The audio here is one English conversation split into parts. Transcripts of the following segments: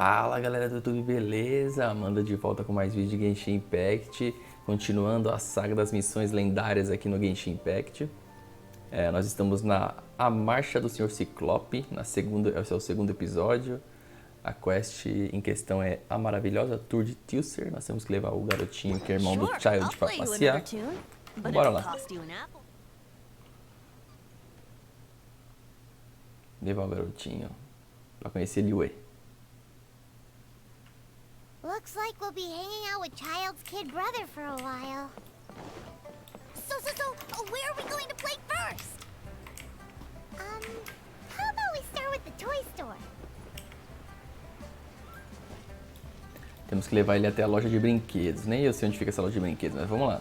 Fala galera do YouTube, beleza? Amanda de volta com mais vídeo de Genshin Impact, continuando a saga das missões lendárias aqui no Genshin Impact. Nós estamos na A Marcha do Senhor Ciclope, esse é o segundo episódio. A quest em questão é A Maravilhosa Tour de Teucer. Nós temos que levar o garotinho que é irmão do Childe para passear. Bora lá. Levar o garotinho para conhecer Liu. Looks like we'll be hanging out with Child's kid brother for a while. So, where are we going to play first? How about we start with the toy store? Temos que levar ele até a loja de brinquedos. Nem eu sei onde fica essa loja de brinquedos, mas vamos lá.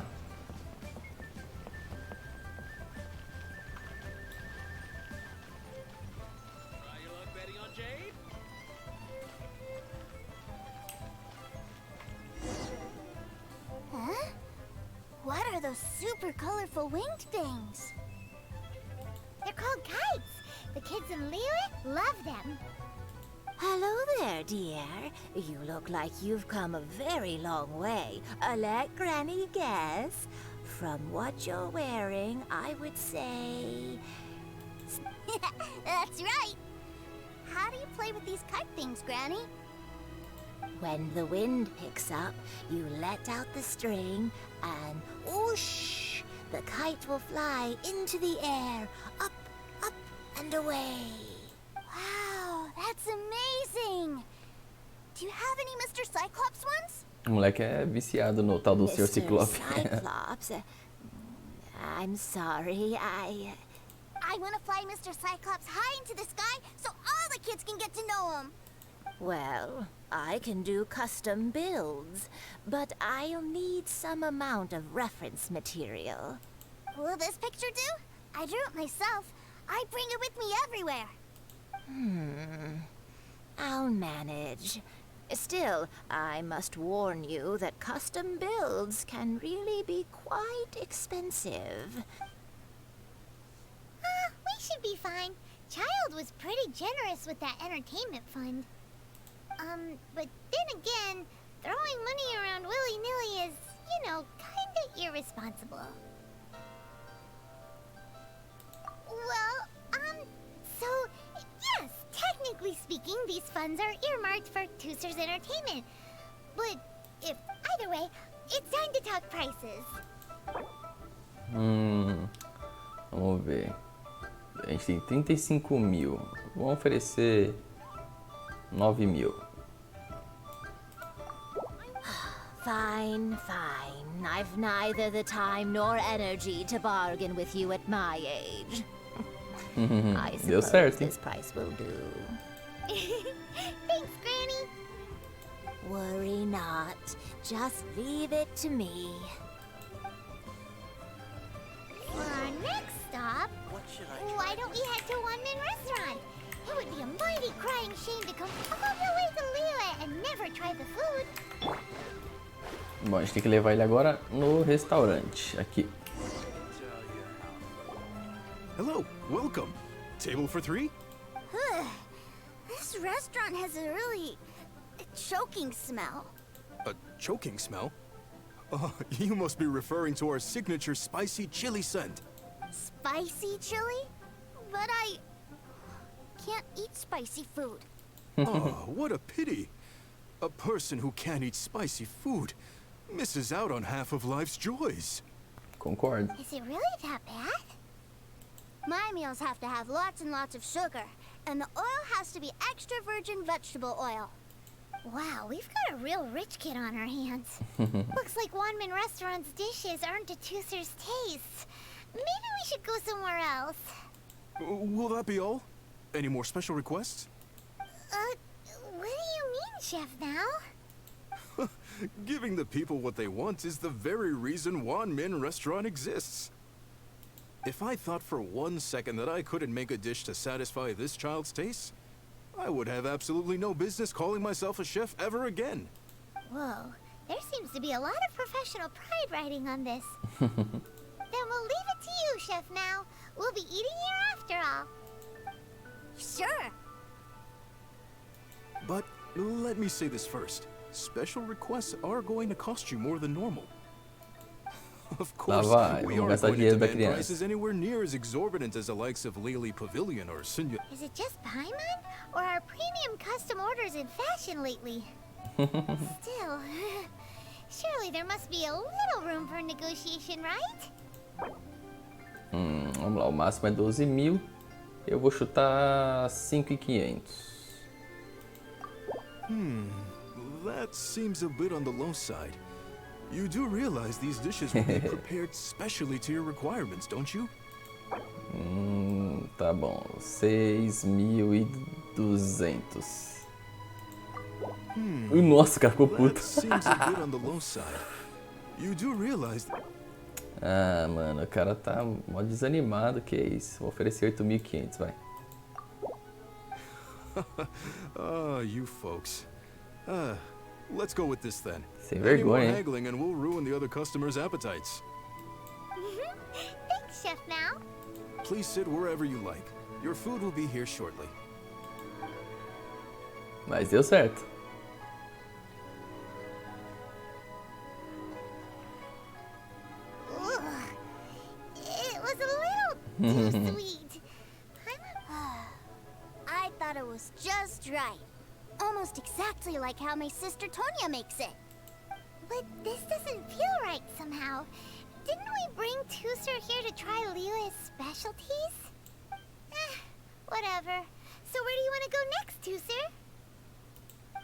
What are those super colorful winged things? They're called kites. The kids in Liyue love them. Hello there, dear. You look like you've come a very long way. Let Granny guess. From what you're wearing, I would say... That's right. How do you play with these kite things, Granny? When the wind picks up, you let out the string and whoosh! The kite will fly into the air, up, up, and away. Wow, that's amazing! Do you have any Mr. Cyclops ones? O moleque é viciado no tal do Sr. Ciclope. Cyclops? I'm sorry, I want to fly Mr. Cyclops high into the sky so all the kids can get to know him. Well, I can do custom builds, but I'll need some amount of reference material. Will this picture do? I drew it myself. I bring it with me everywhere. I'll manage. Still, I must warn you that custom builds can really be quite expensive. We should be fine. Child was pretty generous with that entertainment fund. But then again, throwing money around willy-nilly is, kinda irresponsible. Well, so, yes, technically speaking, these funds are earmarked for Teucer's entertainment. But, either way, it's time to talk prices. Vamos ver. A gente tem 35 mil. Vamos oferecer 9 mil. Fine. I've neither the time nor energy to bargain with you at my age. I Deu suppose certo, hein? this price will do. Thanks, Granny. Worry not. Just leave it to me. For our next stop, why don't we head to Wanmin restaurant? It would be a mighty crying shame to come all the way to Liyue and never try the food. Bom, a gente tem que levar ele agora no restaurante, aqui. Hello, welcome. Table for 3? This restaurant has a really choking smell. A choking smell? Oh, you must be referring to our signature spicy chili scent. Spicy chili? But I can't eat spicy food. Oh, what a pity. A person who can't eat spicy food misses out on half of life's joys. Concordo. Is it really that bad? My meals have to have lots and lots of sugar, and the oil has to be extra virgin vegetable oil. Wow, we've got a real rich kid on our hands. Looks like Wanmin Restaurant's dishes aren't to Teucer's taste. Maybe we should go somewhere else. Will that be all? Any more special requests? What do you mean, Chef now? Giving the people what they want is the very reason Wanmin Restaurant exists. If I thought for 1 second that I couldn't make a dish to satisfy this child's taste, I would have absolutely no business calling myself a chef ever again. Whoa, there seems to be a lot of professional pride riding on this. Then we'll leave it to you, Chef Now. We'll be eating here after all. Sure. But Let me say this first. Special requests are going to cost you more than normal. Of course, vai, we vamos aren't gastar going to dinheiro da demand criança. prices anywhere near as exorbitant as the likes of Lely Pavilion or Sinya. Is it just Paimon? Or are premium custom orders in fashion lately? Still, surely there must be a little room for negotiation, right? Vamos lá, o máximo é 12.000. Eu vou chutar 5.500. That seems a bit on the low side. You do realize these dishes will be prepared specially to your requirements, don't you? Tá bom, 6.200. Nossa, o cara ficou puto. That seems a bit on the low side. You do realize Ah, mano, o cara tá mó desanimado, que é isso. Vou oferecer 8.500, vai. You folks. Let's go with this then. Sem Any more vergonha, hein? haggling and we'll ruin the other customers' appetites. Thanks, Chef Mal. Please sit wherever you like. Your food will be here shortly. Mas deu certo. Ugh. It was a little too sweet. I thought it was just right. Almost exactly like how my sister Tonya makes it. But this doesn't feel right somehow. Didn't we bring Teucer here to try Lila's specialties? Whatever. So where do you want to go next, Teucer?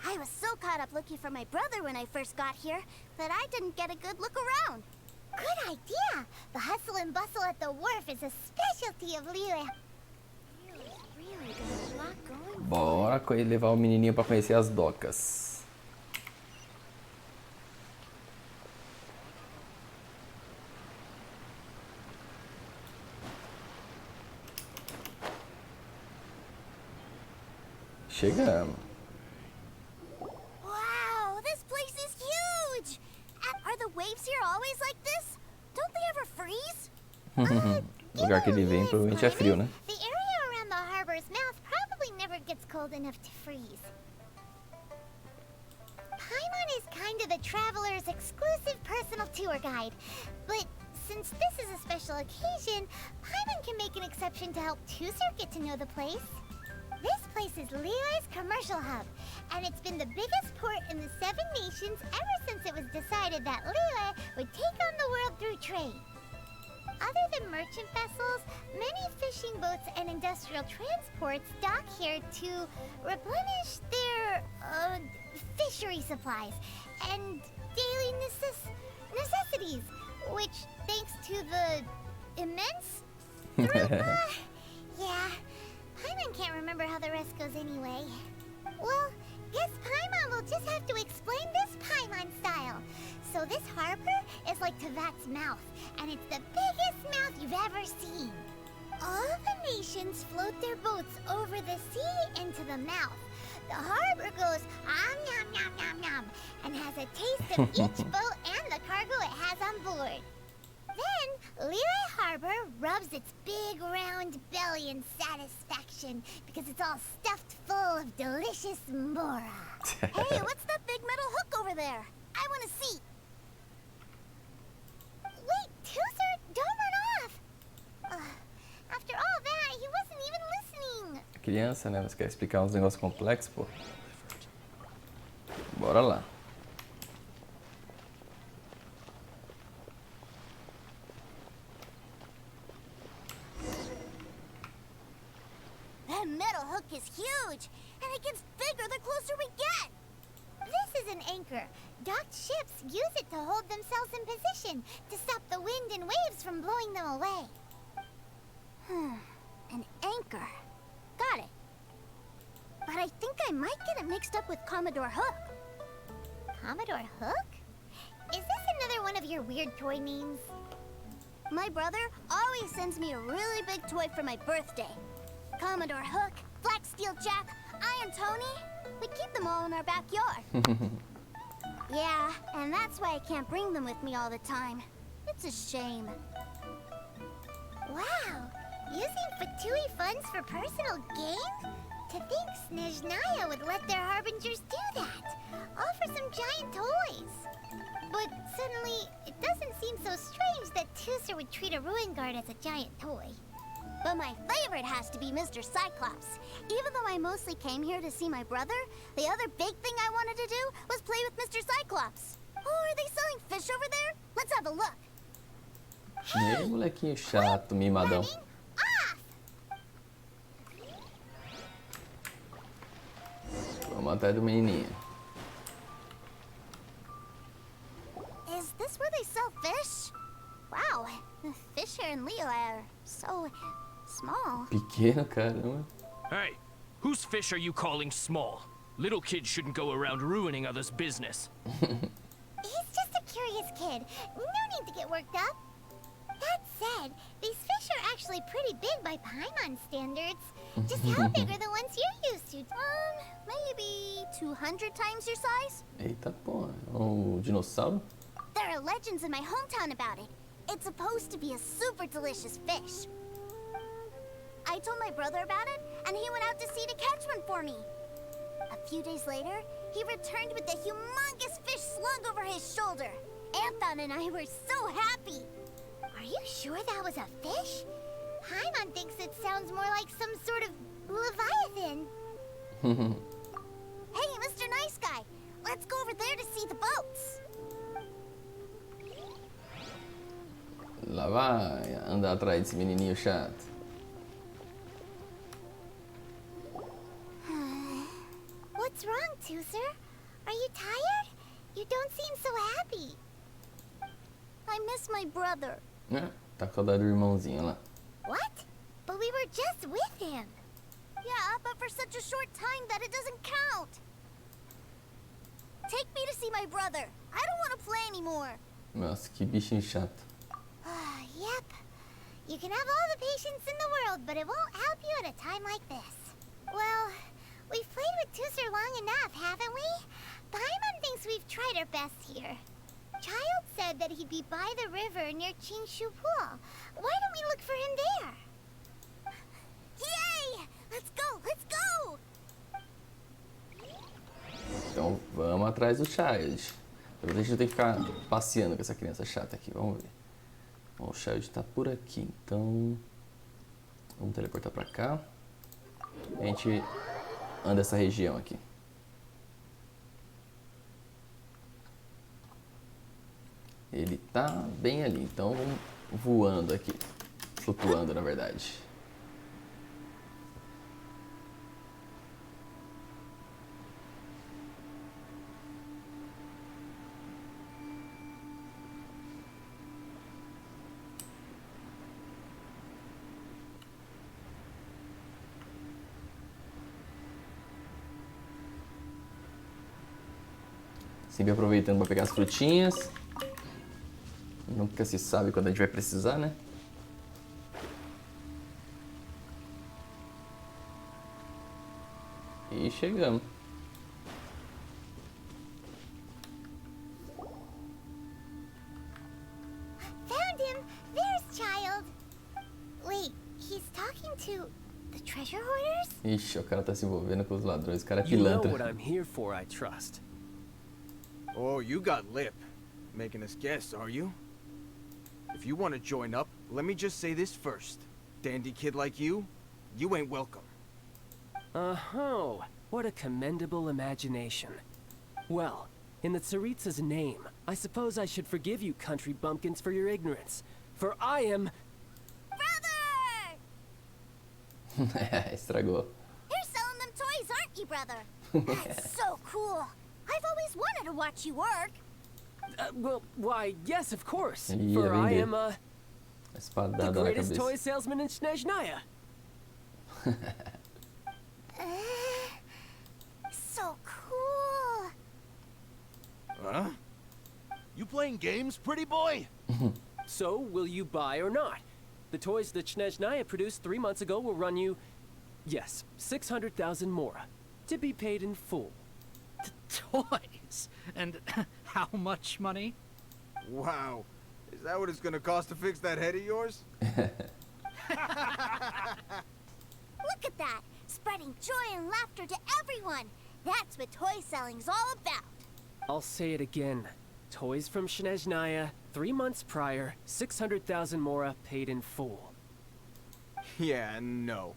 I was so caught up looking for my brother when I first got here that I didn't get a good look around. Good idea! The hustle and bustle at the wharf is a specialty of Lila. Really got a lot going. Bora levar o menininho pra conhecer as docas. Chegamos. Wow, this place is huge! Are the waves here always like this? Don't they ever freeze? O lugar que ele vem provavelmente é frio, né? The area around the harbor's mouth probably never gets cold enough to freeze. Paimon is kind of the traveler's exclusive personal tour guide. But since this is a special occasion, Paimon can make an exception to help Teucer get to know the place. This place is Lila's commercial hub, and it's been the biggest port in the 7 nations ever since it was decided that Lila would take on the world through trade. Other than merchant vessels, many fishing boats and industrial transports dock here to replenish their fishery supplies and daily necessities, which, thanks to the immense yeah, Paimon can't remember how the rest goes anyway. Well, guess Paimon will just have to explain this Paimon style. So this harbor is like Tevat's mouth, and it's the biggest mouth you've ever seen. All the nations float their boats over the sea into the mouth. The harbor goes nom nom nom nom and has a taste of each boat and the cargo it has on board. Then, Lila Harbor rubs its big round belly in satisfaction because it's all stuffed full of delicious mora. Hey, what's that big metal hook over there? I want to see. Wait, Teucer, don't run off. After all that, he wasn't even listening. Criança, né? Você quer explicar uns negócios complexos, pô? Bora lá. That metal hook is huge, and it gets bigger the closer we get. This is an anchor. Docked ships use it to hold themselves in position to stop the wind and waves from blowing them away. An anchor. Got it. But I think I might get it mixed up with Commodore Hook. Commodore Hook? Is this another one of your weird toy names? My brother always sends me a really big toy for my birthday. Commodore Hook, Black Steel Jack, Iron Tony. We keep them all in our backyard. Yeah, and that's why I can't bring them with me all the time. It's a shame. Wow, using Fatui funds for personal gain? To think Snezhnaya would let their harbingers do that. All for some giant toys. But suddenly, it doesn't seem so strange that Teucer would treat a ruin guard as a giant toy. But my favorite has to be Mr. Cyclops. Even though I mostly came here to see my brother, the other big thing I wanted to do was play with Mr. Cyclops. Oh, are they selling fish over there? Let's have a look. Ei, molequinho chato, mimadão. Running off! Vamos atrás do menininho. Is this where they sell fish? Wow, the fish here in Leo are so small. Pequeno, caramba. Hey, whose fish are you calling small? Little kids shouldn't go around ruining others' business. He's just a curious kid. No need to get worked up. That said, these fish are actually pretty big by Paimon standards. Just how big are the ones you're used to? Maybe 200 times your size? Eita porra, o dinossauro? There are legends in my hometown about it. It's supposed to be a super delicious fish. I told my brother about it, and he went out to sea to catch one for me. A few days later, he returned with a humongous fish slung over his shoulder. Anthon and I were so happy. Are you sure that was a fish? Paimon thinks it sounds more like some sort of leviathan. Hey, Mr. Nice Guy, let's go over there to see the boats. Lá vai andar atrás desse menininho chato. What's wrong, Teucer? Are you tired? You don't seem so happy. I miss my brother. É, tá com saudade do irmãozinho lá. What? But we were just with him. Yeah, but for such a short time that it doesn't count. Take me to see my brother. I don't want to play anymore. Nossa, que bichinho chato. Yep. You can have all the patience in the world, but it won't help you at a time like this. Well, we've played with Teucer long enough, haven't we? Paimon thinks we've tried our best here. Childe said that he'd be by the river near Chinshu Pool. Why don't we look for him there? Yay! Let's go! Let's go! Então vamos atrás do Childe. A gente tem que ficar passeando com essa criança chata aqui, vamos ver. Bom, o Childe tá por aqui, então vamos teleportar pra cá. A gente anda essa região aqui. Ele tá bem ali, então vamos voando aqui. Flutuando, na verdade. Sempre aproveitando para pegar as frutinhas. Nunca se sabe quando a gente vai precisar, né? E chegamos. Found him! There's Childe! Wait, he's talking to the treasure hoarders? Ixi, o cara tá se envolvendo com os ladrões. O cara é You know pilantra. what I'm here for, I trust. Oh, you got lip. Making us guess, are you? If you want to join up, let me just say this first. Dandy kid like you, you ain't welcome. Oh, what a commendable imagination. Well, in the Tsaritsa's name, I suppose I should forgive you country bumpkins for your ignorance. For I am... Brother! Estragou. You're selling them toys, aren't you, brother? That's so cool. I've always wanted to watch you work. Well, why, yes, of course. Ele ia For I vender. am, A the espadada na greatest cabeça. toy salesman in Snezhnaya. So cool. Huh? You playing games, pretty boy? So, will you buy or not? The toys that Snezhnaya produced 3 months ago will run you, yes, 600,000 mora, to be paid in full. Toys? And how much money? Wow. Is that what it's gonna cost to fix that head of yours? Look at that! Spreading joy and laughter to everyone! That's what toy selling's all about! I'll say it again. Toys from Snezhnaya, 3 months prior, 600,000 mora paid in full. Yeah, no.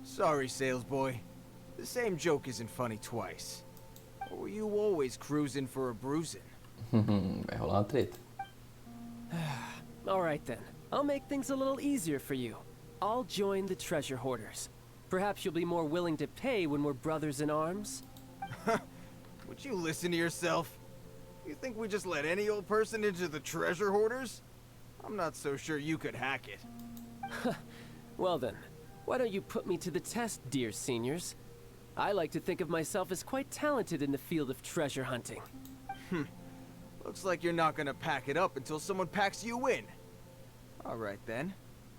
Sorry, sales boy. The same joke isn't funny twice. Or were you always cruising for a bruising? Vai rolar uma treta. Alright then, I'll make things a little easier for you. I'll join the treasure hoarders. Perhaps you'll be more willing to pay when we're brothers in arms? Would you listen to yourself? You think we just let any old person into the treasure hoarders? I'm not so sure you could hack it. Well then, why don't you put me to the test, dear seniors? I like to think of myself as quite talented in the field of treasure hunting. Looks like you're not gonna pack it up until someone packs you in. Alright then,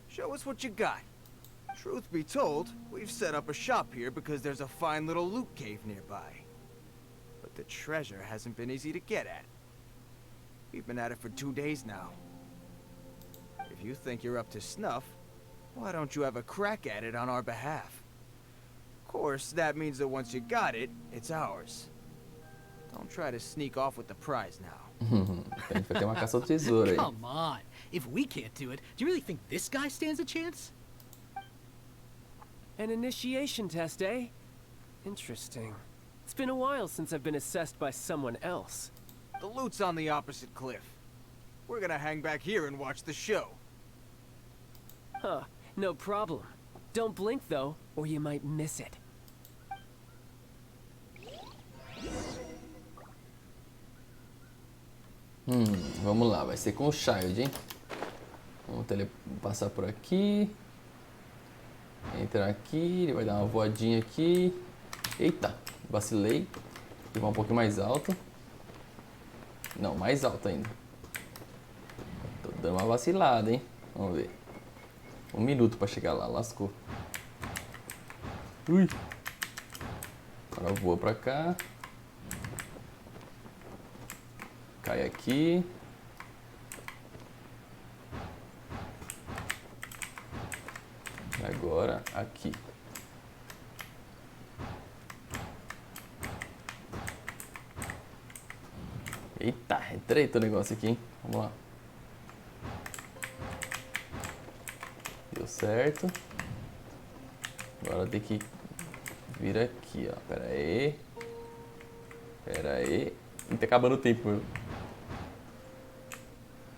show us what you got. Truth be told, we've set up a shop here because there's a fine little loot cave nearby. But the treasure hasn't been easy to get at. We've been at it for 2 days now. If you think you're up to snuff, why don't you have a crack at it on our behalf? Of course, that means that once you got it, it's ours. Don't try to sneak off with the prize now. A gente vai ter uma caça ao tesouro aí. Come on. If we can't do it, do you really think this guy stands a chance? An initiation test, eh? Interesting. It's been a while since I've been assessed by someone else. The loot's on the opposite cliff. We're gonna hang back here and watch the show. Huh, no problem. Don't blink though, or you might miss it. Vamos lá, vai ser com o Childe, hein? Vamos passar por aqui. Entrar aqui, ele vai dar uma voadinha aqui. Eita, vacilei. Vou levar um pouquinho mais alto. Não, mais alto ainda. Tô dando uma vacilada, hein? Vamos ver. 1 minuto pra chegar lá, lascou. Ui. Agora eu vou pra cá. Cai aqui. E agora aqui. Eita, é treta o negócio aqui, hein? Vamos lá. Deu certo. Agora tem que vir aqui, ó. Pera aí. Pera aí. Tá acabando o tempo, meu.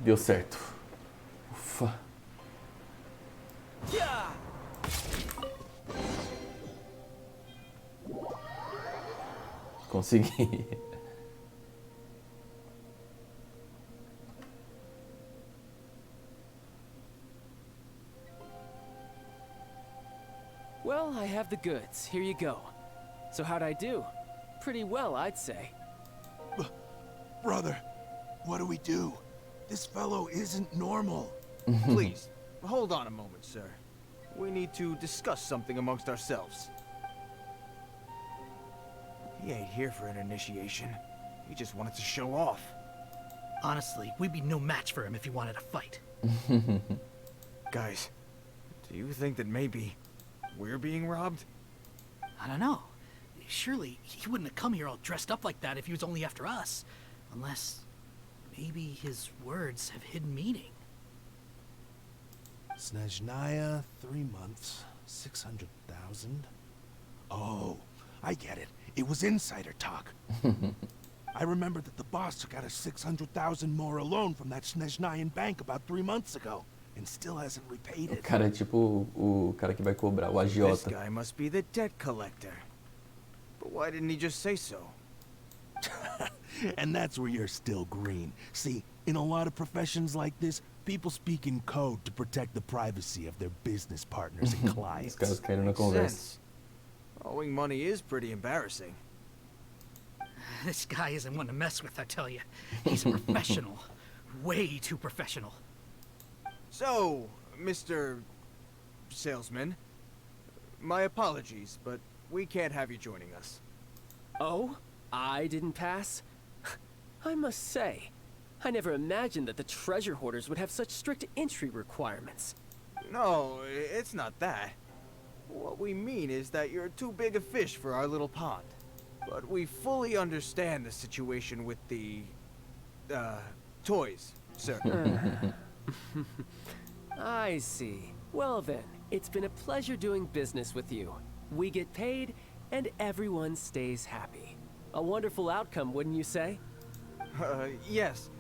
Deu certo. Ufa. Consegui. Well, I have the goods. Here you go. So how'd I do? Pretty well, I'd say. Brother, what do we do? This fellow isn't normal. Please, hold on a moment, sir. We need to discuss something amongst ourselves. He ain't here for an initiation. He just wanted to show off. Honestly, we'd be no match for him if he wanted to fight. Guys, do you think that maybe we're being robbed? I don't know. Surely he wouldn't have come here all dressed up like that if he was only after us. Unless maybe his words have hidden meaning. Snezhnaya, 3 months, 600,000. Oh, I get it. It was insider talk. I remember that the boss took out a 600,000 more loan from that Snezhnayan bank about 3 months ago, and still hasn't repaid O it. cara é tipo o cara que vai cobrar, o This agiota. guy must be the debt collector. But why didn't he just say so? And that's where you're still green. See, in a lot of professions like this, people speak in code to protect the privacy of their business partners and Os clients. caras caíram na Makes conversa. sense. Owing money is pretty embarrassing. This guy isn't one to mess with, I tell you. He's a professional. Way too professional. So, Mr. Salesman, my apologies, but we can't have you joining us. Oh? I didn't pass? I must say, I never imagined that the treasure hoarders would have such strict entry requirements. No, it's not that. What we mean is that you're too big a fish for our little pond. But we fully understand the situation with the, toys, sir. I see. Well then, it's been a pleasure doing business with you. We get paid, and everyone stays happy. A wonderful outcome, wouldn't you say? Yes.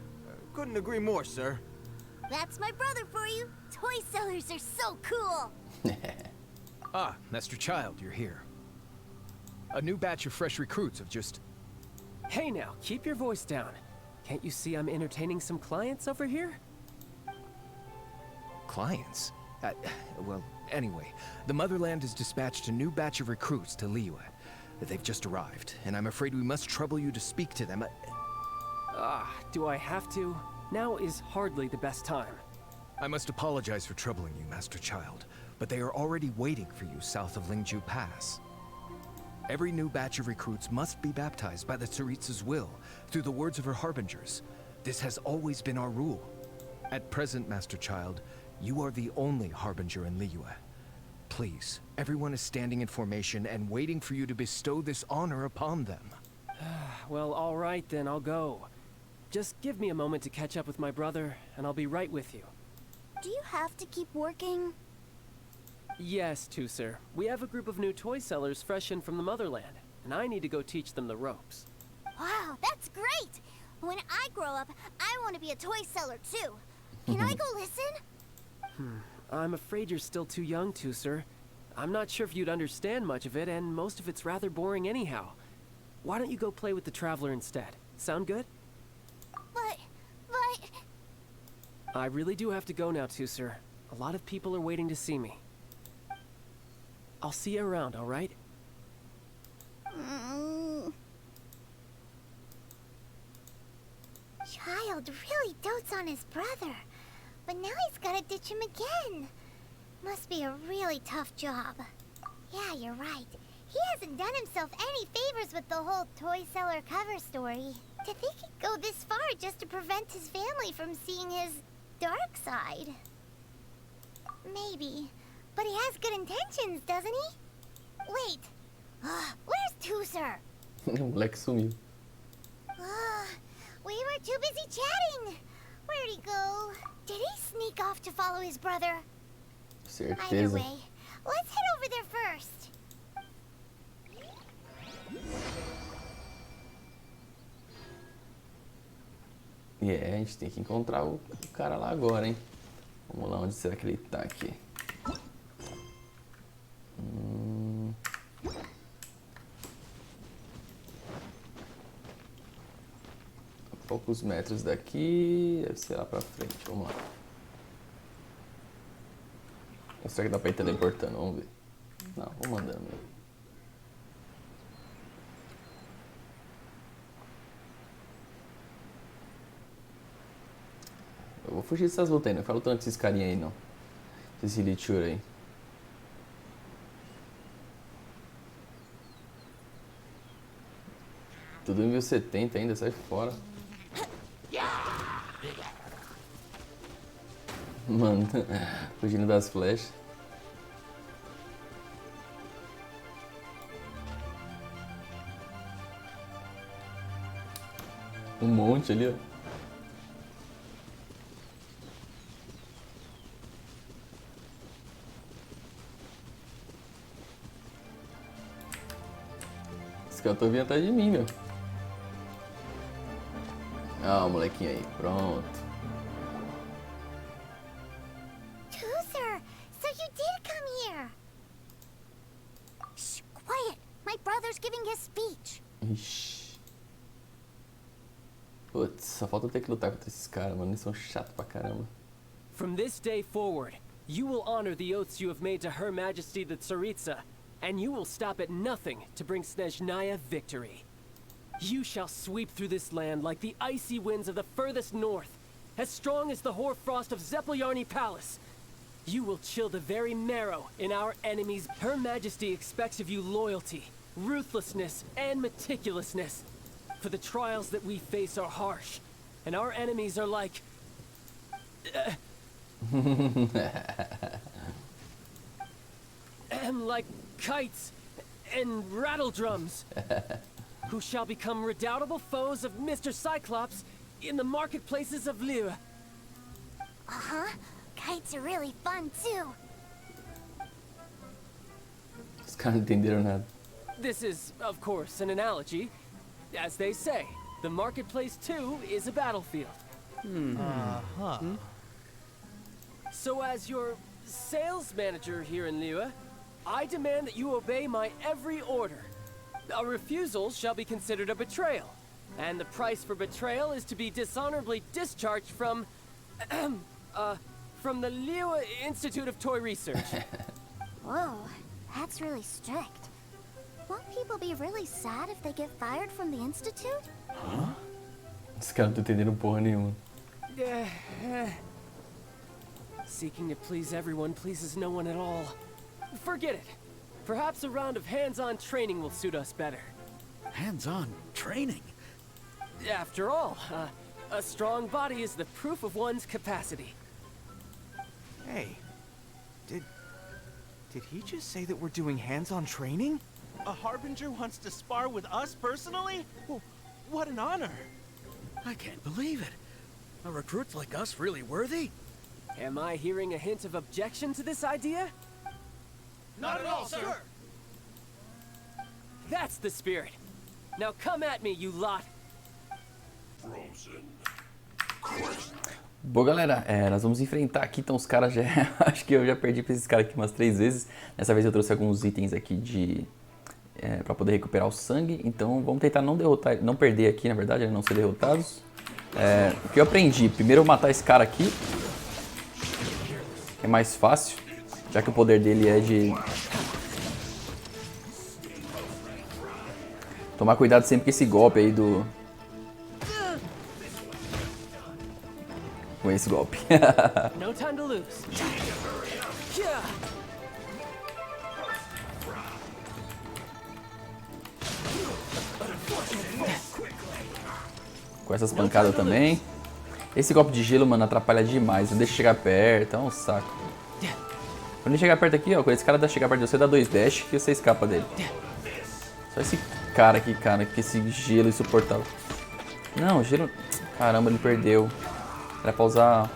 Couldn't agree more, sir. That's my brother for you. Toy sellers are so cool. Ah, Master Childe, you're here. A new batch of fresh recruits have just... Hey now, keep your voice down. Can't you see I'm entertaining some clients over here? clients? Well, anyway, the Motherland has dispatched a new batch of recruits to Liyue. They've just arrived, and I'm afraid we must trouble you to speak to them. Do I have to? Now is hardly the best time. I must apologize for troubling you, Master Childe, but they are already waiting for you south of Lingju Pass. Every new batch of recruits must be baptized by the Tsaritsa's will, through the words of her harbingers. This has always been our rule. At present, Master Childe, you are the only harbinger in Liyue. Please, everyone is standing in formation and waiting for you to bestow this honor upon them. Well, all right then, I'll go. Just give me a moment to catch up with my brother, and I'll be right with you. Do you have to keep working? Yes, Teucer. We have a group of new toy sellers fresh in from the Motherland, and I need to go teach them the ropes. Wow, that's great! When I grow up, I want to be a toy seller too. Can I go listen? I'm afraid you're still too young, Teucer. I'm not sure if you'd understand much of it, and most of it's rather boring anyhow. Why don't you go play with the Traveler instead? Sound good? But... I really do have to go now, Teucer. A lot of people are waiting to see me. I'll see you around, alright? Childe really dotes on his brother, but now he's gotta ditch him again. Must be a really tough job. Yeah, you're right. He hasn't done himself any favors with the whole toy seller cover story. To think he'd go this far just to prevent his family from seeing his dark side. Maybe, but he has good intentions, doesn't he? Wait, where's Teucer? O moleque sumiu. We were too busy chatting. Where'd he go? Did he sneak off to follow his brother? Either Certeza. way, let's head over there first. E é, a gente tem que encontrar o cara lá agora, hein? Vamos lá, onde será que ele tá aqui? A poucos metros daqui, deve ser lá pra frente, vamos lá. Ou será que dá pra ir teleportando? Vamos ver. Não, vamos andando mesmo. Eu vou fugir dessas lutas aí, não falo tanto desses carinha aí não. Esse Lichur aí. Tudo em 1070 ainda, sai fora. Mano, fugindo das flechas. Um monte ali, ó. Esse cara tá vindo atrás de mim, meu. Ah, o molequinho aí, pronto. Teucer, so you did come here. Shh, quiet. My brother's giving his speech. Ixi. Putz, só falta eu ter que lutar contra esses caras, mano. Eles são chatos pra caramba. From this day forward, you will honor the oaths you have made to Her Majesty the Tsaritsa, and you will stop at nothing to bring Snezhnaya victory. You shall sweep through this land like the icy winds of the furthest north, as strong as the hoarfrost of Zeppeljärny Palace. You will chill the very marrow in our enemies. Her Majesty expects of you loyalty, ruthlessness, and meticulousness. For the trials that we face are harsh, and our enemies are like... like kites and rattle drums, who shall become redoubtable foes of Mr. Cyclops in the marketplaces of Levar. Uh-huh. Kites are really fun, too. Os caras não entenderam nada. This is, of course, an analogy. As they say, the marketplace too is a battlefield. So as your sales manager here in Levar, I demand that you obey my every order. A refusal shall be considered a betrayal, and the price for betrayal is to be dishonorably discharged from the Levar Institute of Toy Research. Whoa, that's really strict. Won't people be really sad if they get fired from the Institute? Os caras não estão entendendo porra nenhuma. Seeking to please everyone pleases no one at all. Forget it. Perhaps a round of hands-on training will suit us better. Hands-on training? After all, a strong body is the proof of one's capacity. Hey, did he just say that we're doing hands-on training? A Harbinger wants to spar with us personally? Well, what an honor. I can't believe it. Are recruits like us really worthy? Am I hearing a hint of objection to this idea? Not at all, sir. That's the spirit. Now come at me, you lot. Bom, galera, nós vamos enfrentar aqui, então os caras já... Acho que eu já perdi pra esses caras aqui umas 3 vezes. Dessa vez eu trouxe alguns itens aqui de... pra poder recuperar o sangue. Então vamos tentar não derrotar, não perder aqui, na verdade, não ser derrotados. O que eu aprendi? Primeiro eu matar esse cara aqui. Que é mais fácil, já que o poder dele é de... Tomar cuidado sempre com esse golpe aí do... Com esse golpe. No time to lose. Com essas pancadas também. Esse golpe de gelo, mano, atrapalha demais. Não deixa chegar perto, é um saco. Quando ele chegar perto aqui, ó, quando esse cara chegar perto de você, dá 2 dash que você escapa dele. Só esse cara aqui, cara, que esse gelo insuportável. Não, gelo... Caramba, ele perdeu. Era pra usar...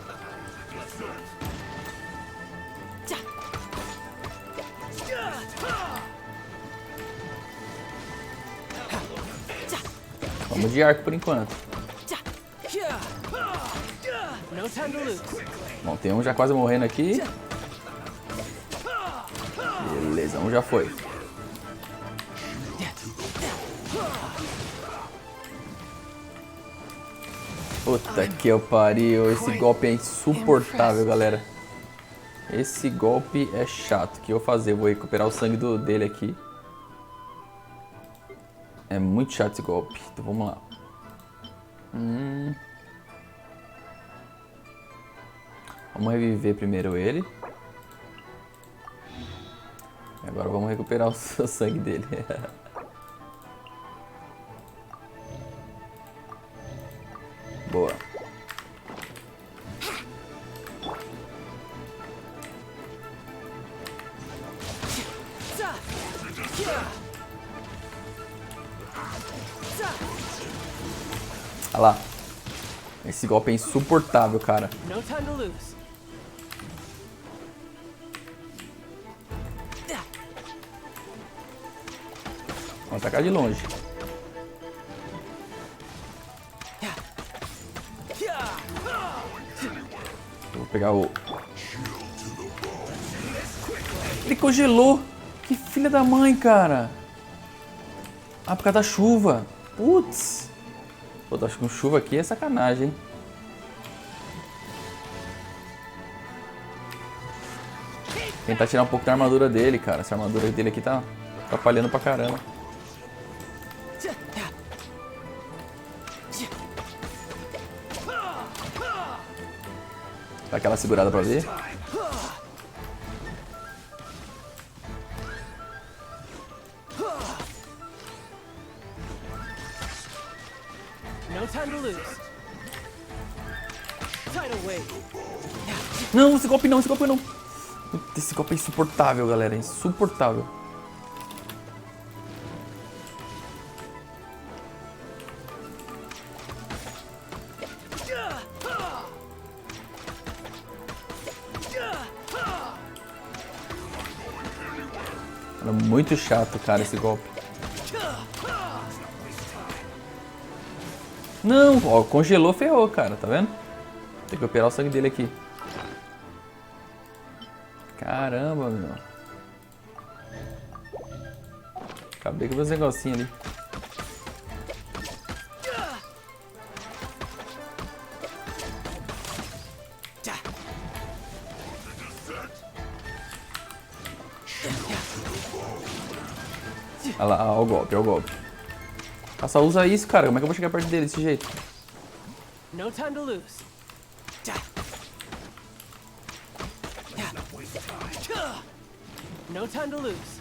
Vamos de arco por enquanto. Bom, tem um já quase morrendo aqui. Beleza, um já foi. Puta que eu pariu, esse golpe é insuportável, galera. Esse golpe é chato. O que eu vou fazer? Eu vou recuperar o sangue dele aqui. É muito chato esse golpe. Então vamos lá. Vamos reviver primeiro ele. E agora vamos recuperar o sangue dele. Boa. Olha lá. Esse golpe é insuportável, cara. No time to lose. Vamos atacar de longe. Vou pegar o... Ele congelou! Que filha da mãe, cara! Ah, por causa da chuva. Putz! Pô, acho que com chuva aqui é sacanagem, hein? Tentar tirar um pouco da armadura dele, cara. Essa armadura dele aqui tá atrapalhando pra caramba. Dá aquela segurada pra ver. Não, esse golpe não, esse golpe não. Puta, esse golpe é insuportável, galera. É insuportável. É muito chato, cara, esse golpe. Não, ó, congelou, ferrou, cara, tá vendo? Tem que operar o sangue dele aqui. Caramba, meu. Acabei com meus negocinhos ali. Olha lá, ó o golpe, ó o golpe. Ah, só usa isso, cara. Como é que eu vou chegar perto dele desse jeito? No time to lose. No time to lose.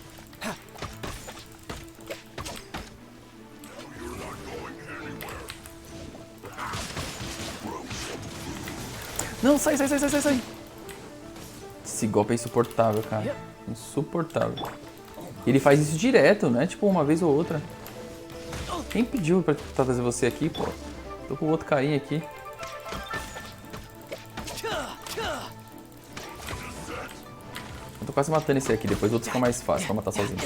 Não, sai. Esse golpe é insuportável, cara. Insuportável. Ele faz isso direto, não é tipo uma vez ou outra. Quem pediu pra trazer você aqui, pô? Tô com outro carinha aqui. Eu tô quase matando esse aqui, depois outros ficam mais fácil pra matar sozinho.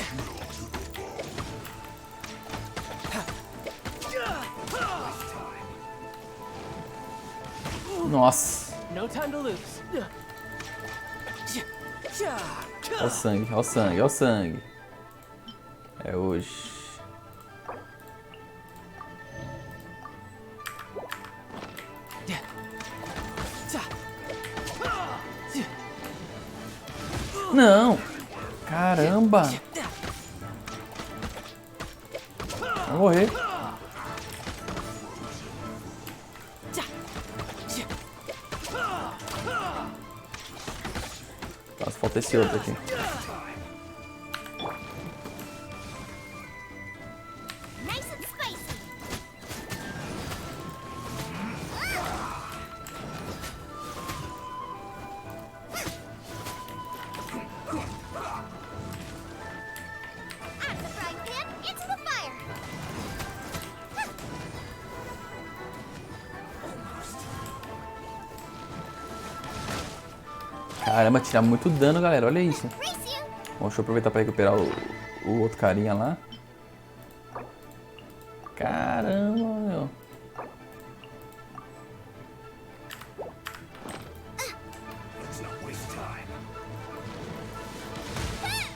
Nossa. Ó o sangue, ó o sangue, ó o sangue. É hoje. Não! Caramba! Vai morrer. Nossa, falta esse outro aqui. Caramba, tira muito dano, galera. Olha isso. Bom, deixa eu aproveitar para recuperar o outro carinha lá. Caramba, meu.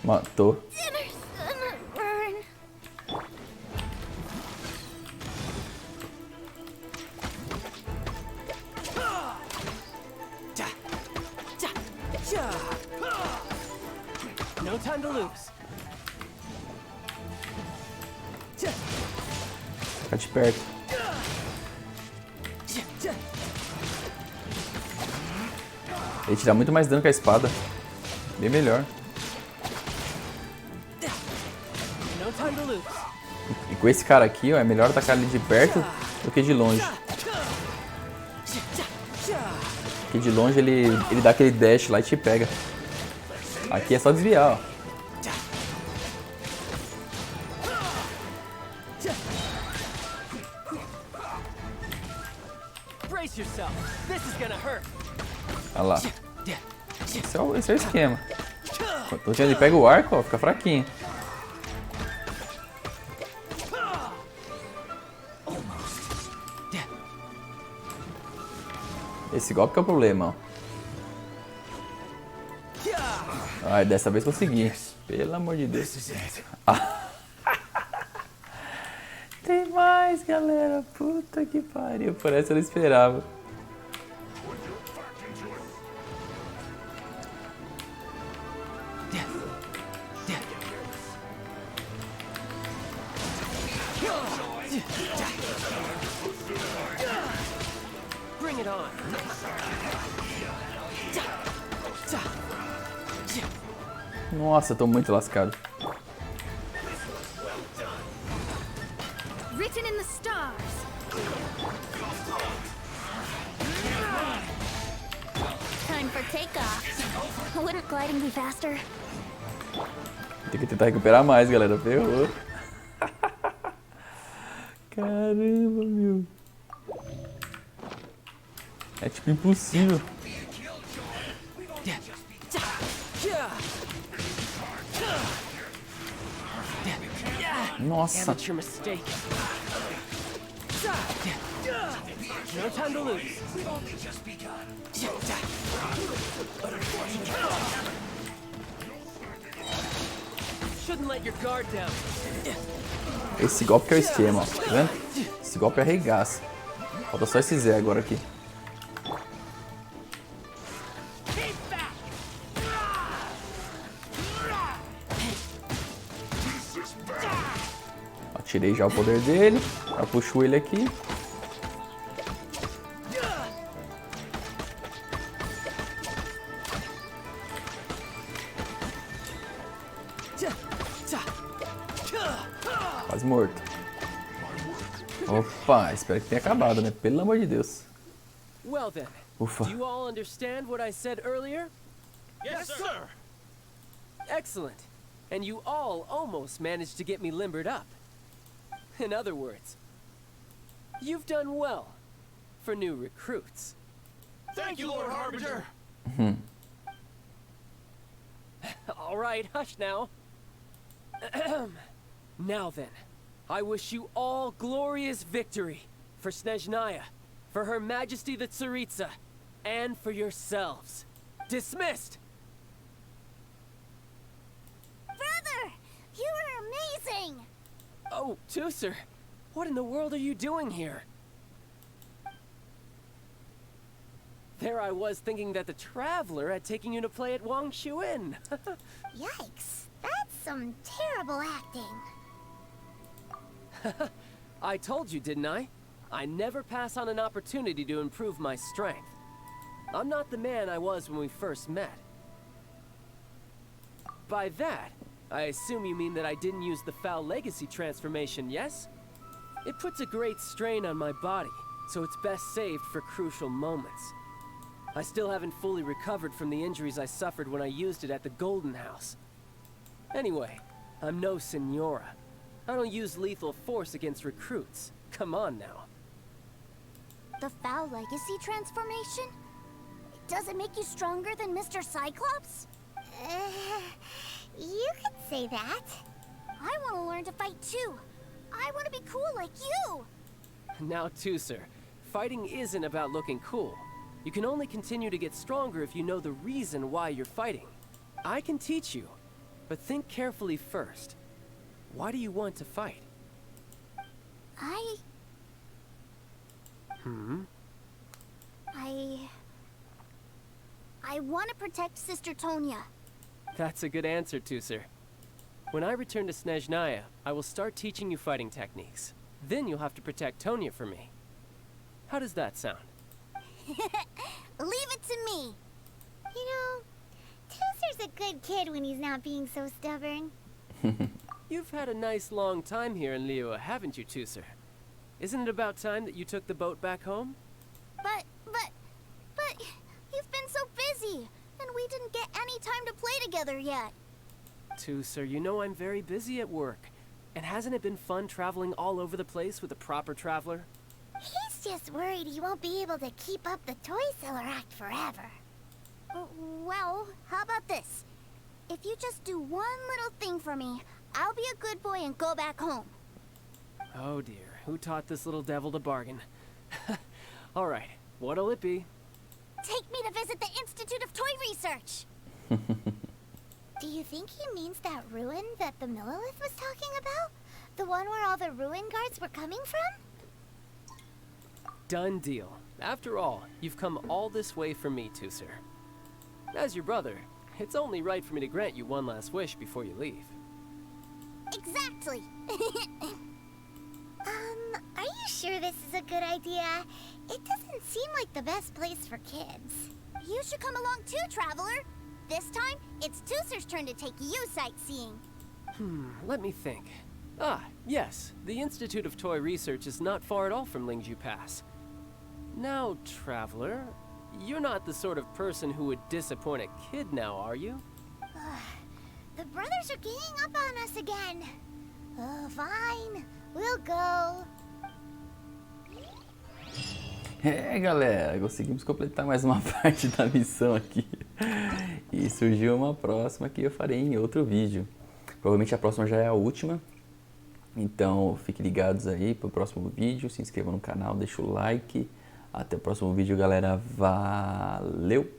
Matou. No time to lose. Fica de perto. Ele tira muito mais dano que a espada. Bem melhor. No time to lose. E com esse cara aqui, ó, é melhor atacar ele de perto do que de longe. Porque de longe ele dá aquele dash lá e te pega. Aqui é só desviar, ó. Brace yourself. This is gonna hurt. Olha lá. Esse é o esquema. Quando ele pega o arco, ó, fica fraquinho. Esse golpe que é o problema, ó. Ai, dessa vez consegui. Pelo amor de Deus. Ah. Tem mais, galera. Puta que pariu. Por essa eu não esperava. Bring it on. Nossa, eu tô muito lascado. Written in the stars. Time for takeoff. Wouldn't gliding be faster? Tem que tentar recuperar mais, galera. Ferrou. Caramba, meu. É tipo impossível. Nossa. Amateur mistake. No time to lose. Shouldn't let your guard down. Esse golpe que é o esquema, ó. Tá vendo? Esse golpe arregaça. Falta só esse Zé agora aqui. Ó, tirei já o poder dele. Já puxo ele aqui. Quase morto. Opa, espero que tenha acabado, né? Pelo amor de Deus. Well then, Ufa. do you all understand what I said earlier? Yes, sir. Excellent. And you all almost managed to get me limbered up. In other words, you've done well for new recruits. Thank you, Lord Harbinger. All right, hush now. Now then, I wish you all glorious victory for Snezhnaya, for Her Majesty the Tsaritsa, and for yourselves. Dismissed! Brother! You are amazing! Oh, Teucer, what in the world are you doing here? There I was thinking that the Traveler had taken you to play at Wangshuin. Yikes, that's some terrible acting. I told you, didn't I? I never pass on an opportunity to improve my strength. I'm not the man I was when we first met. By that, I assume you mean that I didn't use the Foul Legacy transformation, yes? It puts a great strain on my body, so it's best saved for crucial moments. I still haven't fully recovered from the injuries I suffered when I used it at the Golden House. Anyway, I'm no Senora. I don't use lethal force against recruits. Come on now. The Foul Legacy transformation? Does it make you stronger than Mr. Cyclops? You could say that. I want to learn to fight too. I want to be cool like you. Now, Teucer, fighting isn't about looking cool. You can only continue to get stronger if you know the reason why you're fighting. I can teach you, but think carefully first. Why do you want to fight? I want to protect Sister Tonya. That's a good answer, Teucer. When I return to Snezhnaya, I will start teaching you fighting techniques. Then you'll have to protect Tonya for me. How does that sound? Leave it to me. You know, Teucer's a good kid when he's not being so stubborn. You've had a nice long time here in Liyue, haven't you, Teucer? Isn't it about time that you took the boat back home? But you've been so busy, and we didn't get any time to play together yet. Teucer, you know I'm very busy at work. And hasn't it been fun traveling all over the place with a proper traveler? He's just worried he won't be able to keep up the toy seller act forever. Well, how about this? If you just do one little thing for me, I'll be a good boy and go back home. Oh dear, who taught this little devil to bargain? Alright, what'll it be? Take me to visit the Institute of Toy Research. Do you think he means that ruin that the Millilith was talking about? The one where all the ruin guards were coming from? Done deal. After all, you've come all this way for me, Teucer. As your brother, it's only right for me to grant you one last wish before you leave. Exactly. Are you sure this is a good idea? It doesn't seem like the best place for kids. You should come along too, Traveler. This time, it's Teucer's turn to take you sightseeing. Let me think. Ah, yes, the Institute of Toy Research is not far at all from Lingju Pass. Now, Traveler, You're not the sort of person who would disappoint a kid now, are you? The brothers are ganging up on us again. Oh, fine. We'll go. Galera, conseguimos completar mais uma parte da missão aqui. E surgiu uma próxima que eu farei em outro vídeo. Provavelmente a próxima já é a última. Então fiquem ligados aí pro próximo vídeo. Se inscrevam no canal, deixa o like. Até o próximo vídeo, galera. Valeu!